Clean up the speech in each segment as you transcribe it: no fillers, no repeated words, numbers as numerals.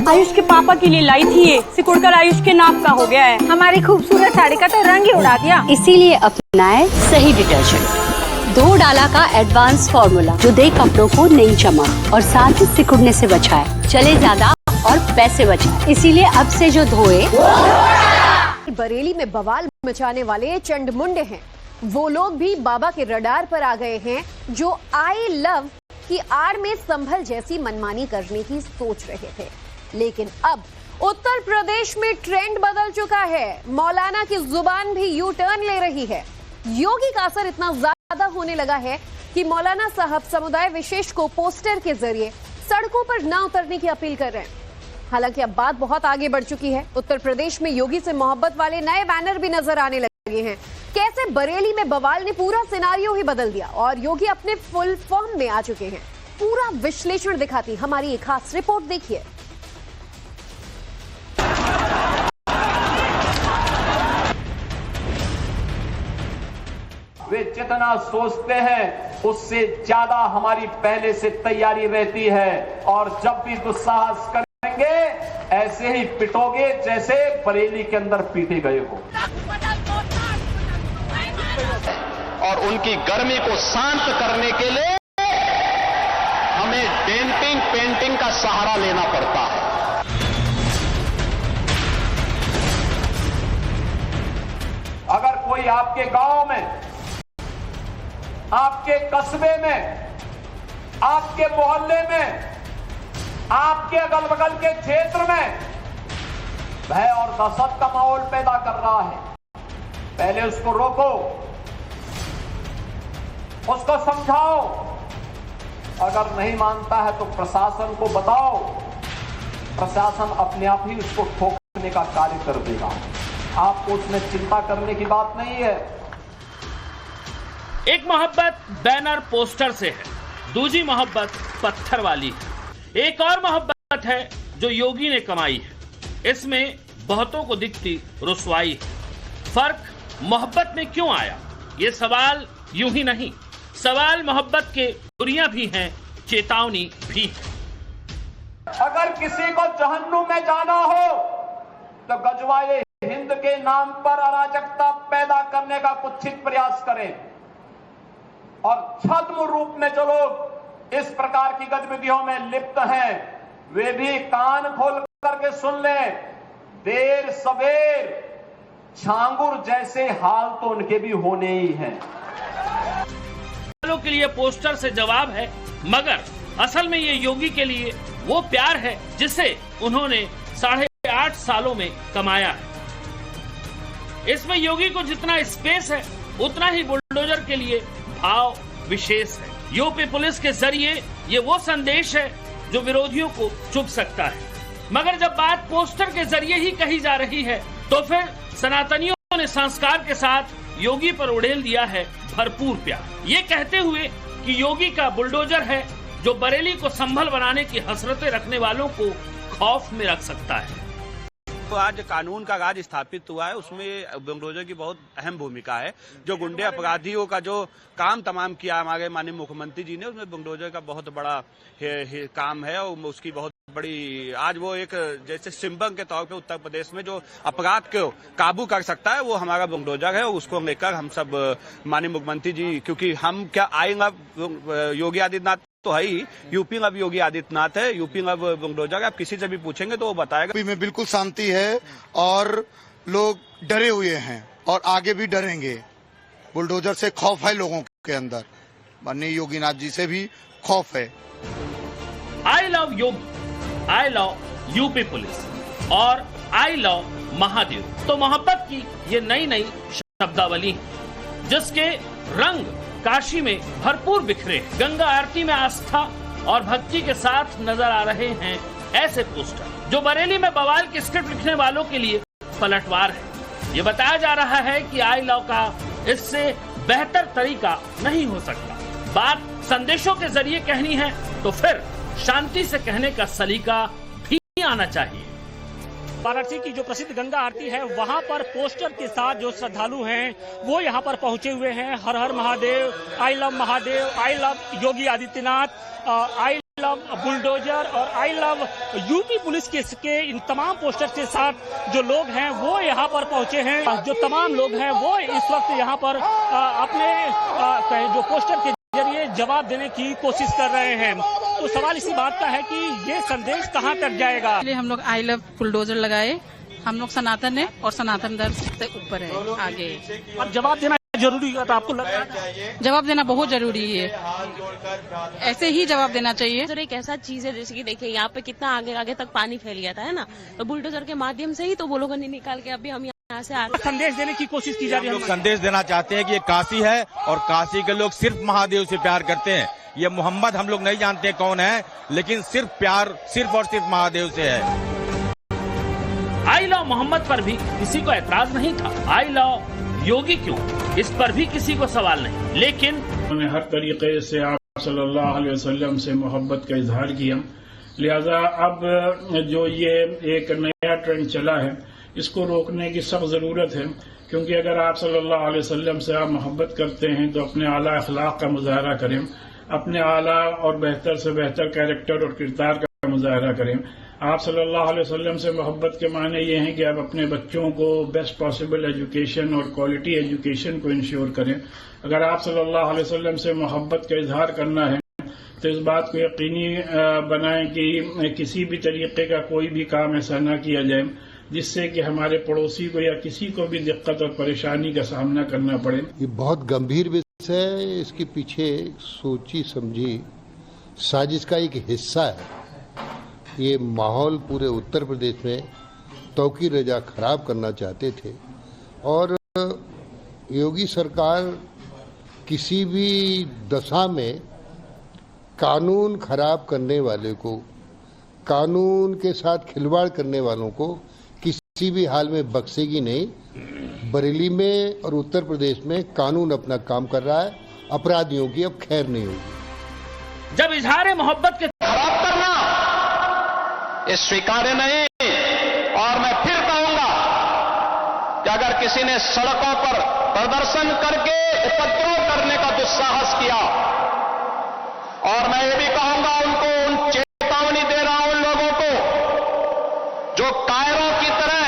आयुष के पापा के लिए लाई थी ये, सिकुड़कर आयुष के नाक का हो गया है। हमारी खूबसूरत साड़ी का तो रंग ही उड़ा दिया। इसीलिए अपनाए सही डिटर्जेंट, 2 डाला का एडवांस फॉर्मूला जो दे कपड़ों को नई चमक और साथ ही सिकुड़ने से बचाए, चले ज्यादा और पैसे बचाए। इसीलिए अब से जो धोए। बरेली में बवाल मचाने वाले चंडमुंडे हैं, वो लोग भी बाबा के रडार पर आ गए हैं जो आई लव की आड़ में संभल जैसी मनमानी करने की सोच रहे थे। लेकिन अब उत्तर प्रदेश में ट्रेंड बदल चुका है। मौलाना की जुबान भी यू टर्न ले रही है। योगी का असर इतना ज्यादा होने लगा है कि मौलाना साहब समुदाय विशेष को पोस्टर के जरिए सड़कों पर न उतरने की अपील कर रहे हैं। हालांकि अब बात बहुत आगे बढ़ चुकी है। उत्तर प्रदेश में योगी से मोहब्बत वाले नए बैनर भी नजर आने लगे हैं। कैसे बरेली में बवाल ने पूरा सिनारियो ही बदल दिया और योगी अपने फुल फॉर्म में आ चुके हैं। पूरा विश्लेषण दिखाती हमारी एक खास रिपोर्ट देखिए। वे जितना सोचते हैं उससे ज्यादा हमारी पहले से तैयारी रहती है और जब भी दुस्साहस करेंगे ऐसे ही पिटोगे जैसे बरेली के अंदर पीटे गए हो। और उनकी गर्मी को शांत करने के लिए हमें डेंटिंग पेंटिंग का सहारा लेना पड़ता है। अगर कोई आपके गांव में, आपके कस्बे में, आपके मोहल्ले में, आपके अगल बगल के क्षेत्र में भय और दहशत का माहौल पैदा कर रहा है, पहले उसको रोको, उसको समझाओ। अगर नहीं मानता है तो प्रशासन को बताओ, प्रशासन अपने आप ही उसको ठोकने का कार्य कर देगा। आपको उसमें चिंता करने की बात नहीं है। एक मोहब्बत बैनर पोस्टर से है, दूसरी मोहब्बत पत्थर वाली है। एक और मोहब्बत है जो योगी ने कमाई है। इसमें बहुतों को दिखती रुसवाई है। फर्क मोहब्बत में क्यों आया? ये सवाल यूं ही नहीं, सवाल मोहब्बत के बुरियां भी हैं, चेतावनी भी है। अगर किसी को जहन्नुम में जाना हो तो गजवाए हिंद के नाम पर अराजकता पैदा करने का कुत्सित प्रयास करें और छद्म रूप में जो लोग इस प्रकार की गतिविधियों में लिप्त हैं वे भी कान खोल करके सुन लें। देर सवेर छांगुर जैसे हाल तो उनके भी होने ही हैं। के लिए पोस्टर से जवाब है, मगर असल में ये योगी के लिए वो प्यार है जिसे उन्होंने 8.5 सालों में कमाया है। इसमें योगी को जितना स्पेस है उतना ही बुलडोजर के लिए भाव विशेष है। यूपी पुलिस के जरिए ये वो संदेश है जो विरोधियों को चुभ सकता है, मगर जब बात पोस्टर के जरिए ही कही जा रही है तो फिर सनातनियों ने संस्कार के साथ योगी पर उड़ेल दिया है भरपूर प्यार, ये कहते हुए कि योगी का बुलडोजर है जो बरेली को संभल बनाने की हसरतें रखने वालों को खौफ में रख सकता है। तो आज कानून का राज स्थापित हुआ है, उसमें बुलडोजर की बहुत अहम भूमिका है। जो गुंडे अपराधियों का जो काम तमाम किया हमारे माननीय मुख्यमंत्री जी ने, उसमें बुलडोजर का बहुत बड़ा काम है और उसकी बहुत बड़ी आज वो एक जैसे सिंबल के तौर पे उत्तर प्रदेश में जो अपराध को काबू कर सकता है वो हमारा बुलडोजर है। और उसको लेकर हम सब माननीय मुख्यमंत्री जी, क्योंकि हम क्या आएंगे योगी आदित्यनाथ तो है ही, यूपी में अब योगी आदित्यनाथ है, यूपी में अब बुलडोजर। आप किसी से भी पूछेंगे तो वो बताएगा। यूपी में बिल्कुल शांति है और लोग डरे हुए हैं और आगे भी डरेंगे। बुलडोजर से खौफ है लोगों के अंदर, माननीय योगीनाथ जी से भी खौफ है। आई love Yogi, I love UP police और आई लव महादेव, तो मोहब्बत की ये नई शब्दावली है जिसके रंग काशी में भरपूर बिखरे। गंगा आरती में आस्था और भक्ति के साथ नजर आ रहे हैं ऐसे पोस्टर जो बरेली में बवाल की स्क्रिप्ट लिखने वालों के लिए पलटवार है। ये बताया जा रहा है कि आई लव का इससे बेहतर तरीका नहीं हो सकता। बात संदेशों के जरिए कहनी है तो फिर शांति से कहने का सलीका भी आना चाहिए। वाराणसी की जो प्रसिद्ध गंगा आरती है वहां पर पोस्टर के साथ जो श्रद्धालु हैं वो यहां पर पहुंचे हुए हैं। हर हर Mahadev, I love Mahadev, I love Yogi Adityanath, I love bulldozer और आई लव यूपी पुलिस के इन तमाम पोस्टर के साथ जो लोग हैं वो यहाँ पर पहुंचे हैं। जो तमाम लोग हैं वो इस वक्त यहाँ पर अपने जो पोस्टर के जरिए जवाब देने की कोशिश कर रहे हैं। तो सवाल इसी बात का है कि ये संदेश कहाँ तक जाएगा। हम लोग आई लव बुलडोजर लगाए। हम लोग सनातन है और सनातन धर्म से ऊपर है आगे। अब जवाब देना जरूरी है तो आपको लगता है? जवाब देना बहुत जरूरी है, ऐसे ही जवाब देना चाहिए। बुलडोजर एक ऐसा चीज है जैसे कि देखिए यहाँ पे कितना आगे आगे तक पानी फैल गया था, है ना, तो बुलडोजर के माध्यम से ही तो वो लोगों ने निकाल के अभी हम यहाँ से आ संदेश देने की कोशिश की जा रही है। हम लोग संदेश देना चाहते हैं कि ये काशी है और काशी के लोग सिर्फ महादेव से प्यार करते हैं। ये मोहम्मद हम लोग नहीं जानते कौन है, लेकिन सिर्फ प्यार सिर्फ और सिर्फ महादेव से है। आई लव मोहम्मद पर भी किसी को ऐतराज नहीं था, आई लव योगी क्यों, इस पर भी किसी को सवाल नहीं। लेकिन उन्होंने हर तरीके से आप सल्लल्लाहु अलैहि वसल्लम से मोहब्बत का इजहार किया, लिहाजा अब जो ये एक नया ट्रेंड चला है इसको रोकने की सख्त जरूरत है। क्योंकि अगर आप सल्लल्लाहु अलैहि वसल्लम से आप मोहब्बत करते हैं तो अपने आला अखलाक का मुजाहरा करें, अपने आला और बेहतर से बेहतर कैरेक्टर और किरदार का मुजाहरा करें। आप सल्लल्लाहु अलैहि वसल्लम से मोहब्बत के माने ये हैं कि आप अपने बच्चों को बेस्ट पॉसिबल एजुकेशन और क्वालिटी एजुकेशन को इंश्योर करें। अगर आप सल्लल्लाहु अलैहि वसल्लम से मोहब्बत का इजहार करना है तो इस बात को यकीनी बनाएं कि किसी भी तरीके का कोई भी काम ऐसा न किया जाए जिससे कि हमारे पड़ोसी को या किसी को भी दिक्कत और परेशानी का सामना करना पड़े। ये बहुत गंभीर विषय है, इसके पीछे सोची समझी साजिश का एक हिस्सा है। ये माहौल पूरे उत्तर प्रदेश में तौकी रजा खराब करना चाहते थे और योगी सरकार किसी भी दशा में कानून खराब करने वाले को, कानून के साथ खिलवाड़ करने वालों को किसी भी हाल में बख्शेगी नहीं। बरेली में और उत्तर प्रदेश में कानून अपना काम कर रहा है, अपराधियों की अब खैर नहीं होगी। जब इजहार मोहब्बत के खराब करना ये स्वीकार्य नहीं। और मैं फिर कहूंगा कि अगर किसी ने सड़कों पर प्रदर्शन करके उपद्रव करने का दुस्साहस किया, और मैं ये भी कहूंगा उनको, उन चेतावनी दे रहा हूं उन लोगों को जो कायरों की तरह,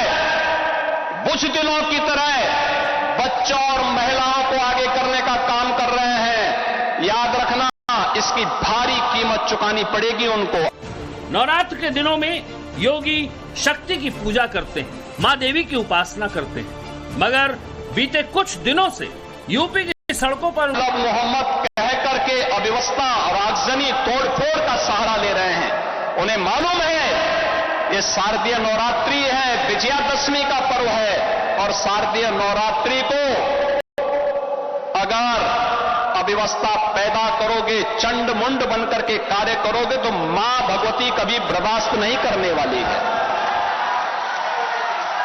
बुज़दिलों की तरह बच्चों और महिलाओं को आगे करने का काम कर रहे हैं, याद रखना इसकी भारी कीमत चुकानी पड़ेगी उनको। नवरात्र के दिनों में योगी शक्ति की पूजा करते हैं, माँ देवी की उपासना करते हैं, मगर बीते कुछ दिनों से यूपी की सड़कों पर मोहम्मद कह करके अव्यवस्था और आगजनी तोड़फोड़ का सहारा ले रहे हैं। उन्हें मालूम है ये शारदीय नवरात्रि है, विजयादशमी का पर्व है, और शारदीय नवरात्रि को अगर अव्यवस्था पैदा करोगे, चंड मुंड बनकर के कार्य करोगे तो मां भगवती कभी बर्दाश्त नहीं करने वाली है।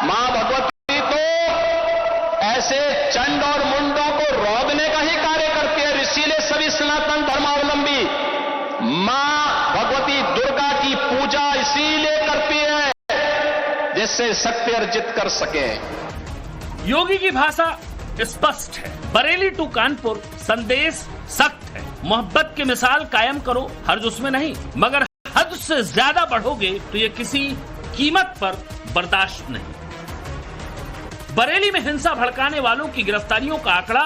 मां भगवती तो ऐसे चंड और मुंडों को रोकने का ही कार्य करती है। इसीलिए सभी सनातन धर्मावलंबी मां भगवती दुर्गा की पूजा इसीलिए करती है जिससे शक्ति अर्जित कर सके। योगी की भाषा स्पष्ट है, बरेली टू कानपुर संदेश सख्त है, मोहब्बत की मिसाल कायम करो, हर्ज उसमें नहीं, मगर हद से ज्यादा बढ़ोगे तो ये किसी कीमत पर बर्दाश्त नहीं। बरेली में हिंसा भड़काने वालों की गिरफ्तारियों का आंकड़ा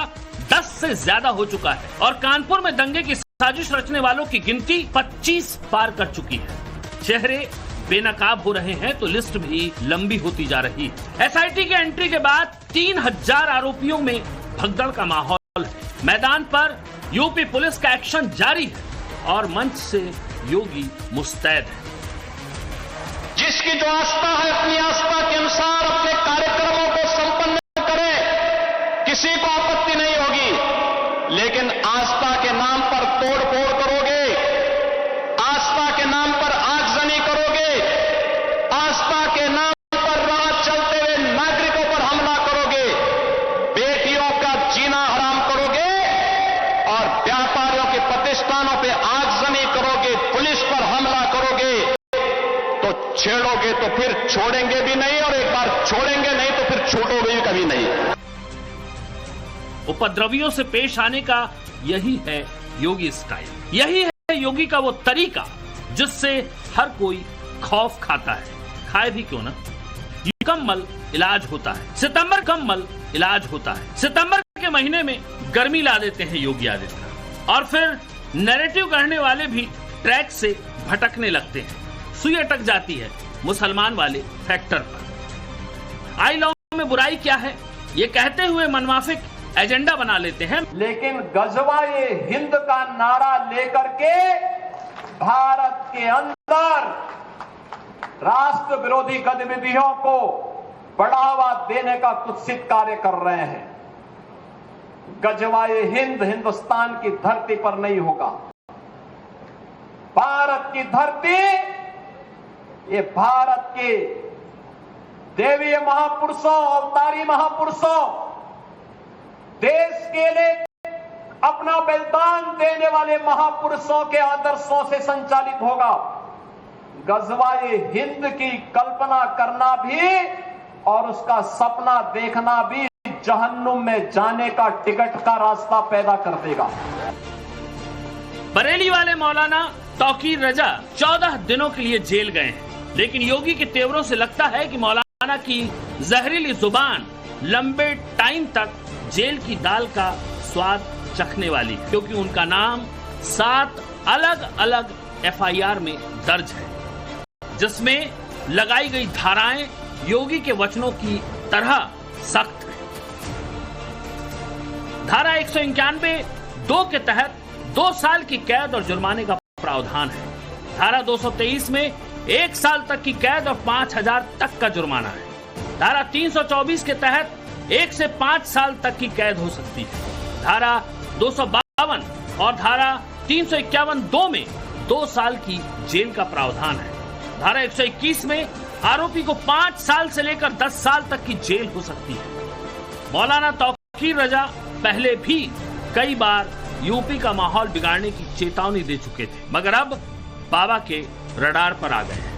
10 से ज्यादा हो चुका है और कानपुर में दंगे की साजिश रचने वालों की गिनती 25 पार कर चुकी है। चेहरे बेनकाब हो रहे हैं तो लिस्ट भी लंबी होती जा रही है। एसआईटी के एंट्री के बाद 3000 आरोपियों में भगदड़ का माहौल है। मैदान पर यूपी पुलिस का एक्शन जारी है और मंच से योगी मुस्तैद है। जिसकी जो आस्था है अपनी आस्था के अनुसार अपने कार्यक्रमों को संपन्न करे, किसी को आपत्ति नहीं होगी। लेकिन आस्था के नाम पर तोड़फोड़ करोगे, आस्था के नाम पर आगजनी करोगे, आस्था के नाम पर राह चलते हुए नागरिकों पर हमला करोगे, बेटियों का जीना हराम करोगे और व्यापारियों के प्रतिष्ठानों पर आगजनी करोगे, पुलिस पर हमला करोगे, तो छेड़ोगे तो फिर छोड़ेंगे भी नहीं, और एक बार छोड़ेंगे नहीं तो फिर छूटोगे भी कभी नहीं। उपद्रवियों से पेश आने का यही है योगी स्टाइल, यही है योगी का वो तरीका जिससे हर कोई खौफ खाता है, खाए भी क्यों ना। मुकम्मल इलाज होता है, सितंबर कम्मल इलाज होता है। सितंबर के महीने में गर्मी ला देते हैं योगी आदित्यनाथ, और फिर नैरेटिव करने वाले भी ट्रैक से भटकने लगते हैं। सुई अटक जाती है मुसलमान वाले फैक्टर पर। आई लॉ में बुराई क्या है ये कहते हुए मनमाफिक एजेंडा बना लेते हैं। लेकिन गजवाए हिंद का नारा लेकर के भारत के अंदर राष्ट्र विरोधी गतिविधियों को बढ़ावा देने का कुत्सित कार्य कर रहे हैं। गजवाए हिंद हिंदुस्तान की धरती पर नहीं होगा। भारत की धरती, ये भारत के देवीय महापुरुषों, अवतारी महापुरुषों, देश के लिए अपना बलिदान देने वाले महापुरुषों के आदर्शों से संचालित होगा। गजवाए हिंद की कल्पना करना भी और उसका सपना देखना भी जहन्नुम में जाने का टिकट का रास्ता पैदा कर देगा। बरेली वाले मौलाना तौकीर रजा 14 दिनों के लिए जेल गए हैं, लेकिन योगी के तेवरों से लगता है कि मौलाना की जहरीली जुबान लंबे टाइम तक जेल की दाल का स्वाद चखने वाली, क्योंकि उनका नाम 7 अलग अलग FIR में दर्ज है, जिसमें लगाई गई धाराएं योगी के वचनों की तरह सख्त है। धारा 191(2) के तहत 2 साल की कैद और जुर्माने का प्रावधान है। धारा 223 में 1 साल तक की कैद और 5,000 तक का जुर्माना है। धारा 324 के तहत 1 से 5 साल तक की कैद हो सकती है। धारा 252 और धारा 351(2) में 2 साल की जेल का प्रावधान है। धारा 121 में आरोपी को 5 साल से लेकर 10 साल तक की जेल हो सकती है। मौलाना तौकीर रजा पहले भी कई बार यूपी का माहौल बिगाड़ने की चेतावनी दे चुके थे, मगर अब बाबा के रडार पर आ गए हैं।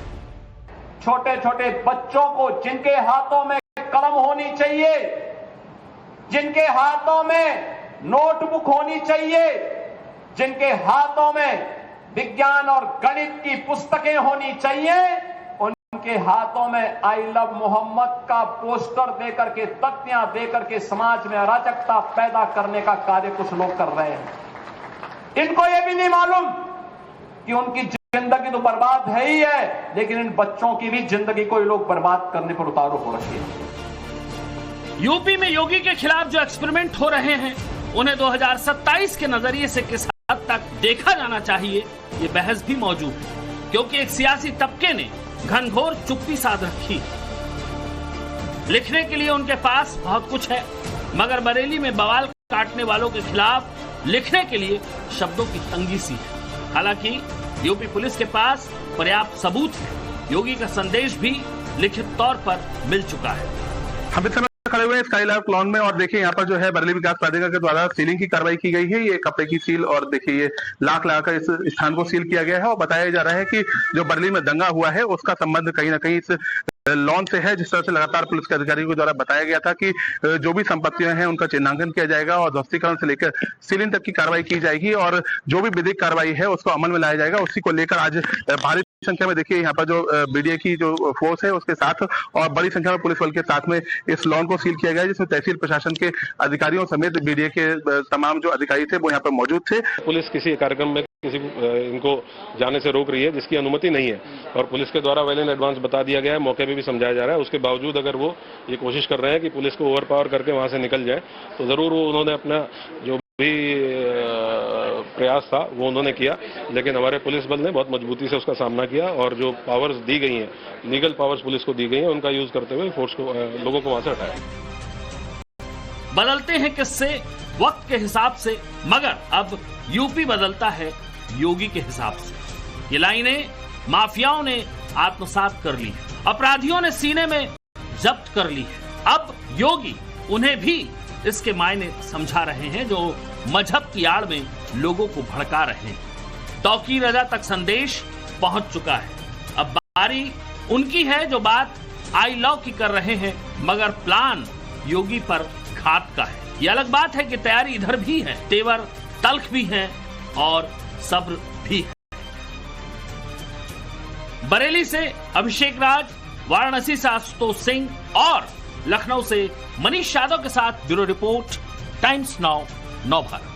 छोटे छोटे बच्चों को जिनके हाथों में कलम होनी चाहिए, जिनके हाथों में नोटबुक होनी चाहिए, जिनके हाथों में विज्ञान और गणित की पुस्तकें होनी चाहिए, उनके हाथों में आई लव मोहम्मद का पोस्टर देकर के, तख्तियां देकर के समाज में अराजकता पैदा करने का कार्य कुछ लोग कर रहे हैं। इनको यह भी नहीं मालूम कि उनकी जिंदगी तो बर्बाद है ही है, लेकिन इन बच्चों की भी जिंदगी को ये लोग बर्बाद करने पर उतारू हो रखे हैं। यूपी में योगी के खिलाफ जो एक्सपेरिमेंट हो रहे हैं, उन्हें 2027 के नजरिए से किस हद तक देखा जाना चाहिए, ये बहस भी मौजूद है, क्योंकि एक सियासी तबके ने घनघोर चुप्पी साध रखी। लिखने के लिए उनके पास बहुत कुछ है, मगर बरेली में बवाल काटने वालों के खिलाफ लिखने के लिए शब्दों की तंगी सी है। हालांकि यूपी पुलिस के पास पर्याप्त सबूत है। योगी का संदेश भी लिखित तौर पर मिल चुका है। हम इस समय खड़े हुए स्काईलाइट कॉलोनी में, और देखिए यहाँ पर जो है बरेली विकास प्राधिकरण के द्वारा सीलिंग की कार्रवाई की गई है। ये कपड़े की सील, और देखिए ये लाख लगाकर इस स्थान को सील किया गया है, और बताया जा रहा है कि जो बरेली में दंगा हुआ है उसका संबंध कहीं ना कहीं इस लॉन से है। जिस तरह से लगातार पुलिस के अधिकारियों के द्वारा बताया गया था कि जो भी संपत्तियां हैं उनका चिन्हांकन किया जाएगा और ध्वस्तीकरण से लेकर सीलिंग तक की कार्रवाई की जाएगी, और जो भी विधिक कार्रवाई है उसको अमल में लाया जाएगा। उसी को लेकर आज भारी संख्या में देखिए यहाँ पर जो बीडीए की जो फोर्स है उसके साथ और बड़ी संख्या में पुलिस बल के साथ में इस लॉन को सील किया गया है, जिसमें तहसील प्रशासन के अधिकारियों समेत बीडीए के तमाम जो अधिकारी थे वो यहाँ पर मौजूद थे। पुलिस किसी कार्यक्रम में किसी इनको जाने से रोक रही है जिसकी अनुमति नहीं है, और पुलिस के द्वारा वेल इन एडवांस बता दिया गया है, मौके पे भी समझाया जा रहा है। उसके बावजूद अगर वो ये कोशिश कर रहे हैं कि पुलिस को ओवर पावर करके वहां से निकल जाए, तो जरूर वो उन्होंने अपना जो भी प्रयास था वो उन्होंने किया, लेकिन हमारे पुलिस बल ने बहुत मजबूती से उसका सामना किया, और जो पावर्स दी गई हैं, लीगल पावर्स पुलिस को दी गई हैं, उनका यूज करते हुए फोर्स को, लोगों को वहां से हटाया। बदलते हैं किससे? वक्त के हिसाब से, मगर अब यूपी बदलता है योगी के हिसाब से। ये लाइनें माफियाओं ने आत्मसात कर ली, अपराधियों ने सीने में जब्त कर ली है। अब योगी उन्हें भी इसके मायने समझा रहे हैं जो मजहब की आड़ में लोगों को भड़का रहे हैं। तौकीर रजा तक संदेश पहुंच चुका है। अब बारी उनकी है जो बात आई लव की कर रहे हैं, मगर प्लान योगी पर घात का है। ये अलग बात है कि तैयारी इधर भी है, तेवर तल्ख भी है और सब्र भी है। बरेली से अभिषेक राज, वाराणसी से आशुतोष सिंह और लखनऊ से मनीष यादव के साथ ब्यूरो रिपोर्ट, टाइम्स नाउ, नव भारत।